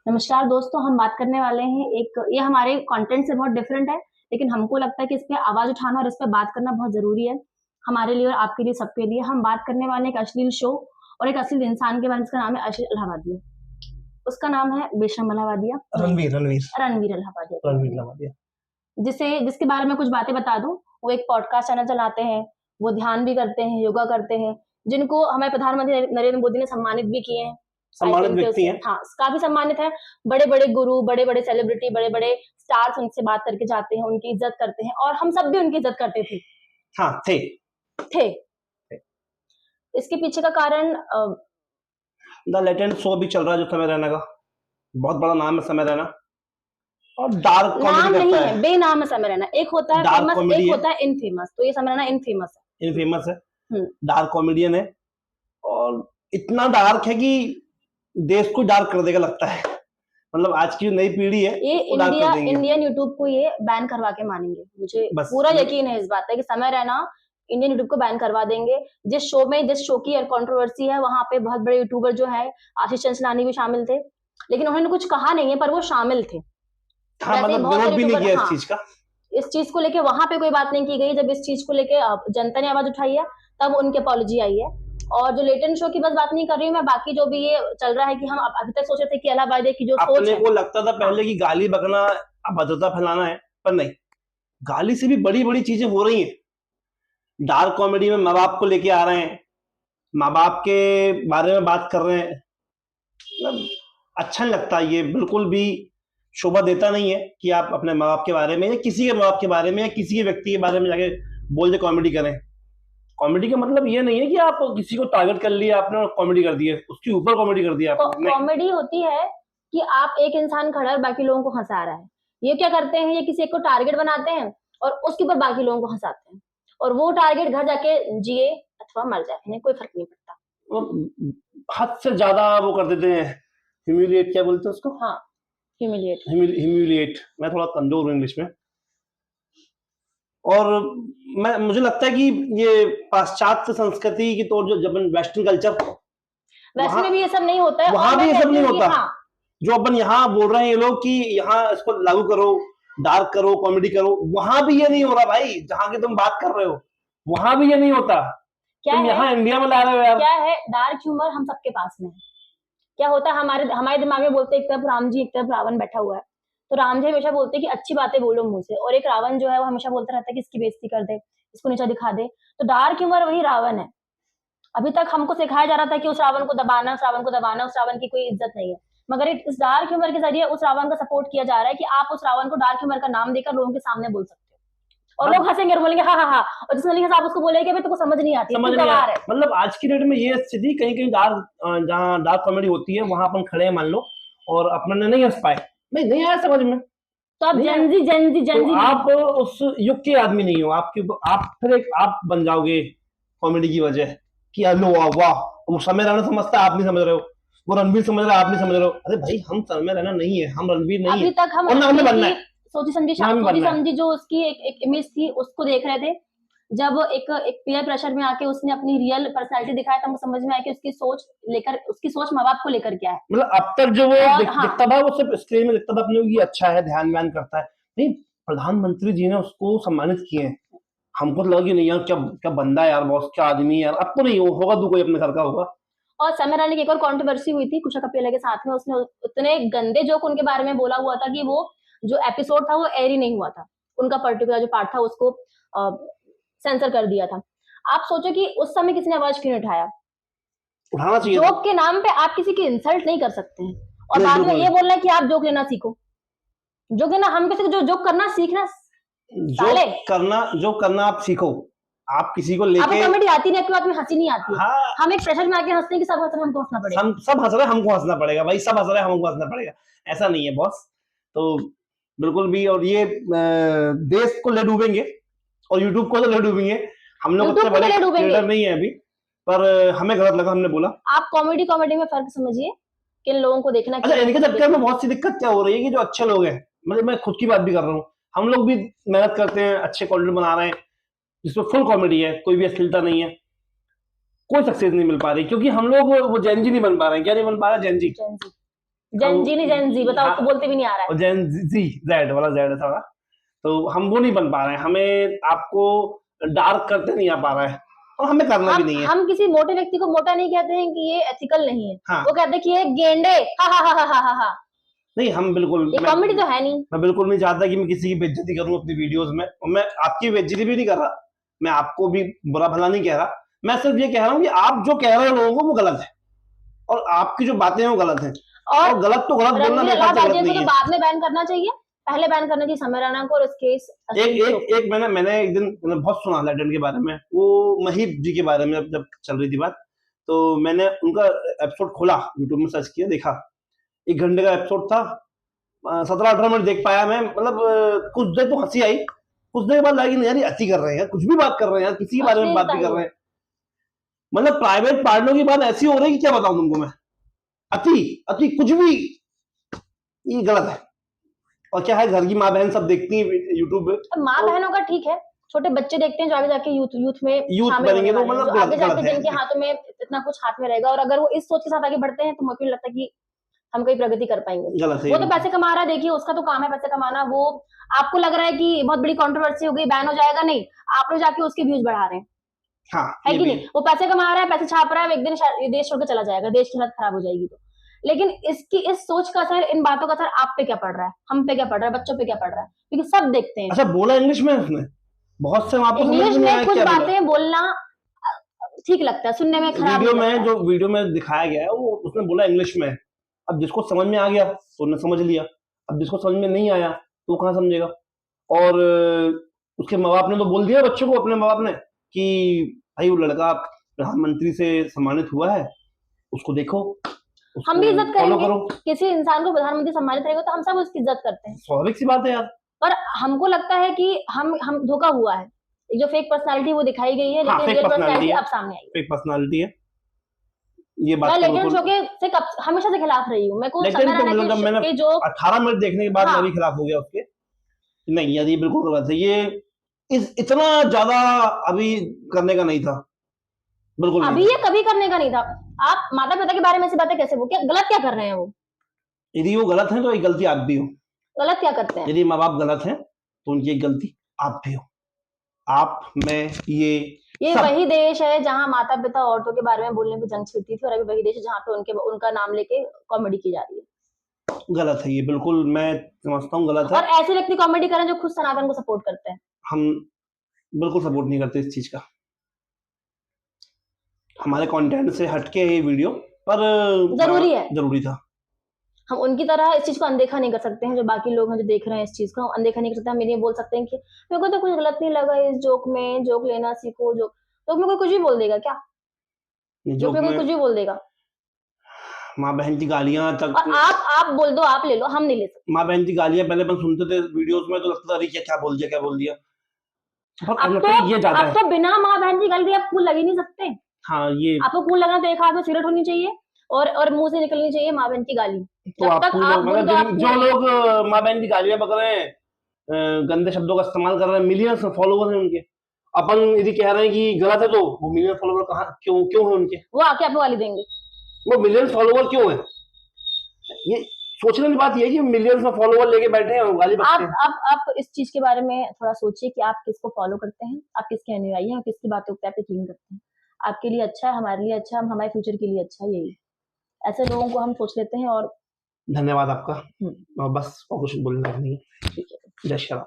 नमस्कार दोस्तों, हम बात करने वाले हैं ये हमारे कंटेंट से बहुत डिफरेंट है, लेकिन हमको लगता है कि इस पे आवाज़ उठाना और इस पे बात करना बहुत ज़रूरी है, हमारे लिए और आपके लिए, सबके लिए। हम बात करने वाले हैं एक अश्लील शो और एक अश्लील इंसान के बारे में, जिसका नाम है अश्लील इलाहाबादिया। उसका नाम है बेशरम इलाहाबादिया। रणवीर रणवीर रणवीर इलाहाबादिया। रणवीर इलाहाबादिया। जिसके बारे में कुछ बातें बता दूं। वो एक पॉडकास्ट चैनल चलाते हैं, वो ध्यान भी करते हैं, योगा करते हैं, जिनको हमारे प्रधानमंत्री नरेंद्र मोदी ने सम्मानित भी किए हैं। सम्मानित व्यक्ति हैं। हाँ, काफी सम्मानित है। बड़े बड़े गुरु, बड़े बड़े सेलिब्रिटी, बड़े बड़े स्टार्स उनसे बात करके जाते हैं, उनकी इज्जत करते हैं, और हम सब भी उनकी इज्जत करते थे। हाँ, थे। इसके पीछे का कारण द लेटेंट शो भी चल रहा है, जो समय रैना का बहुत बड़ा नाम है, समय रैना। और डार्क कॉमेडी नाम नहीं करता है, बेनाम है समय रैना। एक होता है डार्क फेमस, कॉमेडी एक होता है इनफेमस। तो ये समय रैना इनफेमस है। इनफेमस है। डार्क कॉमेडियन है, और इतना डार्क है कि देश को डार्क कर देगा लगता है। मतलब आज की जो नई पीढ़ी है, ये इंडियन यूट्यूब को ये बैन करवा के मानेंगे। मुझे पूरा यकीन है इस बात है कि समय रैना इंडियन यूट्यूब को बैन करवा देंगे। जिस शो की कंट्रोवर्सी है, वहां पे बहुत बड़े यूट्यूबर जो है, आशीष चंचलानी भी शामिल थे, लेकिन उन्होंने कुछ कहा नहीं है, पर वो शामिल थे। हाँ, मतलब विरोध भी नहीं किया इस चीज का। इस चीज को लेके वहां पे कोई बात नहीं की गई। जब इस चीज को लेके जनता ने आवाज उठाई है, तब उनकी अपॉलॉजी आई है। और जो लेटेंट शो की बस बात नहीं कर रही हूँ मैं, बाकी जो भी ये चल रहा है कि हम अभी तक सोच रहे थे कि इलाहाबादिया की जो सोच है, अपने को लगता था पहले कि गाली बकना अभद्रता फैलाना है, पर नहीं, गाली से भी बड़ी बड़ी चीजें हो रही हैं। डार्क कॉमेडी में माँ बाप को लेके आ रहे हैं, माँ बाप के बारे में बात कर रहे हैं। मतलब अच्छा नहीं लगता, ये बिल्कुल भी शोभा देता नहीं है कि आप अपने माँ बाप के बारे में, या किसी के माँ बाप के बारे में, या किसी के व्यक्ति के बारे में जाके बोल दे कॉमेडी करें। कॉमेडी का मतलब ये नहीं है कि आप किसी को टारगेट कर लिया आपने और कॉमेडी कर दी है, उसके ऊपर कॉमेडी कर दिया आपने। कॉमेडी होती है कि आप एक इंसान खड़ा है और बाकी लोगों को हंसा रहा है। ये क्या करते हैं, ये किसी एक को टारगेट बनाते हैं और उसके ऊपर बाकी लोगों को हंसाते हैं, और वो टारगेट घर जाके जिए अथवा मर जाए, इन्हें कोई फर्क नहीं पड़ता। हद से ज्यादा वो कर देते हैं, ह्यूमिलिएट, क्या बोलते हैं उसको? हाँ, ह्यूमिलिएट। मैं थोड़ा कमजोर हूँ इंग्लिश में। और मुझे लगता है कि ये पाश्चात्य संस्कृति की तौर, जो जब वेस्टर्न कल्चर, वैसे में भी ये सब नहीं होता है, वहां भी ये सब नहीं होता। हाँ। जो अपन यहाँ बोल रहे हैं ये लोग कि यहाँ इसको लागू करो, डार्क करो, कॉमेडी करो, वहां भी ये नहीं हो रहा भाई। जहाँ की तुम बात कर रहे हो वहां भी ये नहीं होता। तुम यहाँ इंडिया में ला रहे हो यार। क्या है, डार्क ह्यूमर हम सबके पास में है। क्या होता है, हमारे दिमाग में बोलते एक तरफ राम जी, एक तरफ रावण बैठा हुआ है, तो राम जी हमेशा बोलते हैं कि अच्छी बातें बोलो मुंह से, और एक रावण जो है वो हमेशा बोलता रहता है कि इसकी बेइज्जती कर दे, इसको नीचा दिखा दे। तो डार्क ह्यूमर वही रावण है। अभी तक हमको सिखाया जा रहा था कि उस रावण को दबाना, उस रावण को दबाना, उस रावण की कोई इज्जत नहीं है, मगर इस डार्क ह्यूमर के जरिए उस रावण का सपोर्ट किया जा रहा है कि आप उस रावण को डार्क ह्यूमर का नाम देकर लोगों के सामने बोल सकते हो, और लोग हंसेंगे और बोलेंगे हाँ हाँ हाँ, और जिसने नहीं हंसा आप उसको बोलेंगे तुमको समझ नहीं आती, समझ नहीं आ रहा है। मतलब आज की डेट में ये स्थिति, कहीं कहीं जहाँ डार्क कॉमेडी होती है वहां अपन खड़े हैं मान लो, और अपने नहीं हंस पाए, नहीं आया समझ में, तो आप जनजी तो आप उस युग के आदमी नहीं हो। आप फिर एक आप बन जाओगे कॉमेडी की वजह कि लो वाह, वो समय रहना समझता है, आप नहीं समझ रहे हो, वो रणवीर समझ रहा है, आप नहीं समझ रहे हो। अरे भाई, हम समय रहना नहीं है, हम रणवीर नहीं है, अभी तक हम हमें बनना है। सोची समझी जो उसकी एक इमेज थी, उसको देख रहे थे। जब एक पीयर प्रेशर में आके उसने अपनी रियल पर्सनालिटी दिखाया, तब समझ में आया कि उसकी सोच माँ बाप को लेकर क्या है। मतलब अब तक जो वो दिखता था, वो सिर्फ स्क्रीन में दिखता था अपने को, अच्छा है, ध्यान व्यान करता है। नहीं, प्रधानमंत्री जी ने उसको सम्मानित किए हैं। हमको तो लगा कि नहीं यार, क्या क्या बंदा है यार, बॉस, क्या आदमी है यार। अब तो नहीं होगा, तो कोई अपने घर का होगा। और समय रहने की एक और कंट्रोवर्सी हुई थी कुशा कपिला के साथ में। उसने उतने गंदे जोक उनके बारे में बोला हुआ था कि वो जो एपिसोड था वो एयर ही नहीं हुआ था, उनका पर्टिकुलर जो पार्ट था उसको सेंसर कर दिया था। आप सोचो कि उस समय किसने आवाज क्यों उठाया? उठाना चाहिए। जोक के नाम पे आप किसी की इंसल्ट नहीं कर सकते हैं, और बाद में ये बोलना है कि आप जोक लेना सीखो। जोक लेना, हम किसी को जो जोक करना सीखना, जो करना आप सीखो। आप किसी को लेके, आपको कॉमेडी आती नहीं, आपकी बात में हंसी नहीं आती। हाँ, हम एक प्रेशर में आके हंसते हैं कि सब हंस रहे हैं, हमको हंसना पड़ेगा। सब हंस रहे हैं, हमको हंसना पड़ेगा भाई, सब हंस रहे हैं, हमको हंसना पड़ेगा। ऐसा नहीं है बॉस, तो बिल्कुल भी। और ये देश को ले डूबेंगे, और यूट्यूब को तो ले डूबेंगे। हम लोग उतने बड़े क्रिएटर नहीं है अभी, पर हमें गलत लगा, हमने बोला। आप कॉमेडी में फर्क समझिए, किन लोगों को देखना। अच्छा, इनके चक्कर में बहुत सी दिक्कत क्या हो रही है कि जो अच्छे लोग हैं, मतलब मैं खुद की बात भी कर रहा हूँ, हम लोग भी मेहनत करते हैं, अच्छे कंटेंट बना रहे हैं जिसमें फुल कॉमेडी है, कोई भी अश्लीलता नहीं है, कोई सक्सेस नहीं मिल पा रही, क्योंकि हम लोग वो जेनजी नहीं बन पा रहे हैं। क्या नहीं बन पा रहा? जेनजी। जेन जी नहीं जेन जी, बताओ, उसको बोलते भी नहीं आ रहा है। और जेन जी, जेड वाला जेड था, तो हम वो नहीं बन पा रहे हैं, हमें आपको डार्क करते नहीं आ पा रहा है, और हमें करना भी नहीं है। हम किसी मोटे व्यक्ति को मोटा नहीं कहते हैं कि ये एथिकल नहीं है, हाँ। वो कहते हैं कि ये गेंडे, हा हा हा हा हा हा। नहीं, हम बिल्कुल, ये कॉमेडी तो है नहीं। मैं बिल्कुल नहीं चाहता कि मैं किसी की बेइज्जती करूं अपनी वीडियोस में, और मैं आपकी बेइज्जती भी नहीं कर रहा, मैं आपको भी बुरा भला नहीं कह रहा, मैं सिर्फ ये कह रहा हूं कि आप जो कह रहे हो लोगों को वो गलत है, और आपकी जो बातें हैं वो गलत हैं, और गलत तो गलत बोलना मेरे ख्याल से गलत नहीं है। बाद में बैन करना चाहिए, पहले बैन करना चाहिए समय राणा को और उसके एक मैंने एक दिन बहुत सुना लेजेंड के बारे में, वो महीप जी के बारे में, जब चल रही थी बात, तो मैंने उनका एपिसोड खोला, यूट्यूब में सर्च किया, देखा, 1 घंटे का एपिसोड था, 17-18 मिनट देख पाया मैं, मतलब कुछ देर तो हंसी आई, कुछ देर बाद लगी नहीं यार, हंसी कर रहे हैं, कुछ भी बात कर रहे हैं यार, किसी के बारे में बात भी कर रहे हैं, मतलब प्राइवेट पार्टनर की बात ऐसी हो रही है कि क्या बताऊं तुमको मैं, अति कुछ भी, ये गलत है। और क्या है, घर की माँ बहन सब देखती हैं यूट्यूब पे, तो माँ बहनों का ठीक है, छोटे बच्चे देखते हैं जो आगे जाके यूथ में शामिल बनेंगे, तो मतलब आगे जाके जिनके हाथों में इतना कुछ हाथ में रहेगा, और अगर वो इस सोच के साथ आगे बढ़ते हैं तो मुझे लगता है कि हम कोई प्रगति कर पाएंगे। वो तो पैसे कमा रहा है, देखिए उसका तो काम है पैसे कमाना, वो आपको लग रहा है कि बहुत बड़ी कंट्रोवर्सी हो गई, बैन हो जाएगा, नहीं, आप लोग जाके उसके व्यूज बढ़ा रहे हैं, हाँ, है कि नहीं? वो पैसे कमा रहा है, पैसे छाप रहा है, एक दिन देश छोड़ के चला जाएगा, देश की हालत खराब हो जाएगी। तो लेकिन इसकी इस सोच का असर, इन बातों का असर आप पे क्या पड़ रहा है, हम पे क्या पड़ रहा है, बच्चों पे क्या पड़ रहा है, क्योंकि सब देखते हैं। अच्छा, बोला इंग्लिश में उसने, बहुत से आपको इंग्लिश में कुछ बातें बोलना ठीक लगता है, सुनने में खराब वीडियो में, जो वीडियो में दिखाया गया है वो उसने बोला इंग्लिश में, अब जिसको समझ में आ गया तो उसने समझ लिया, अब जिसको समझ में नहीं आया तो कहाँ समझेगा। और उसके माँ बाप ने तो बोल दिया बच्चों को, अपने माँ बाप ने, कि भाई वो लड़का प्रधानमंत्री से सम्मानित हुआ है, उसको देखो, हम भी इज्जत करेंगे, किसी इंसान को प्रधानमंत्री सम्मानित रहेगा तो हम सब उसकी इज्जत करते हैं, स्वाभाविक सी बात है यार। पर हमको लगता है कि हम धोखा हुआ है, जो फेक पर्सनालिटी वो दिखाई गई है, लेकिन रियल पर्सनालिटी अब सामने आई है, फेक पर्सनालिटी है ये बात। मैं लेजेंड शो के से हमेशा से खिलाफ रही हूँ, मैं को मैंने जो 18 मिनट देखने के बाद मैं भी खिलाफ हो गया उसके, नहीं यार ये बिल्कुल गलत है, ये इतना ज्यादा अभी करने का नहीं था, बिल्कुल अभी ये कभी करने का नहीं था। आप माता पिता के बारे में ऐसी बातें कैसे, वो क्या गलत क्या कर रहे हैं, वो यदि वो गलत है तो एक गलती आप भी हो, गलत क्या करते हैं, यदि माँ बाप गलत हैं तो उनकी एक गलती आप भी हो, आप, मैं, ये वही देश है जहां माता पिता औरतों के बारे में बोलने पे जंग छिड़ती थी, और अभी वही देश है जहां पे उनका नाम लेके कॉमेडी की जा रही है। गलत है ये, बिल्कुल मैं समझता हूँ गलत है, और ऐसे व्यक्ति कॉमेडी करें जो खुद सनातन को सपोर्ट करते हैं, हम बिल्कुल सपोर्ट नहीं करते इस चीज का, हमारे कंटेंट से हटके ये वीडियो, पर जरूरी था, हम उनकी तरह इस चीज को अनदेखा नहीं कर सकते हैं, जो बाकी लोग हैं जो देख रहे हैं इस चीज को, हम अनदेखा नहीं कर सकते, हम ये बोल सकते हैं कि मेरे को तो कुछ गलत नहीं लगा इस जोक में, जोक लेना सीखो, जोक तो में कोई कुछ भी बोल देगा क्या, जोक में कोई कुछ भी बोल देगा, माँ बहन की गालियां तक, और आप बोल दो, आप ले लो, हम नहीं ले सकते। माँ बहन की गालियां पहले अपन सुनते थे वीडियोस में, तो लगता था क्या बोल दिया, क्या बोल दिया, अब तो बिना माँ बहन की गाली आप कूल लग ही नहीं सकते। हाँ, ये आपको कूल लगना तो एक हाथ में सिगरेट होनी चाहिए और मुंह से निकलनी चाहिए माँ बहन की गाली, तो जो लोग माँ बहन की गालियां पकड़ रहे हैं, गंदे शब्दों का इस्तेमाल कर रहे हैं, मिलियंस फॉलोवर हैं उनके, अपन यदि कह रहे हैं कि गलत है तो वो मिलियन फॉलोवर कहाँ क्यों है उनके, वो आके आपको गाली देंगे, वो मिलियन फॉलोवर क्यों है, ये सोचने की बात ये है कि मिलियंस में फॉलोवर लेके बैठे हैं, गाली बकते हैं। आप इस चीज के बारे में थोड़ा सोचिए कि आप किसको फॉलो करते हैं, आप किसके अनुयायी हैं, किसकी बातों पे आप यकीन करते हैं, आपके लिए अच्छा है, हमारे लिए अच्छा है, हमारे फ्यूचर के लिए अच्छा है, यही ऐसे लोगों को हम सोच लेते हैं। और धन्यवाद आपका, और बस और कुछ बोलने का नहीं है। ठीक है, जय श्री राम।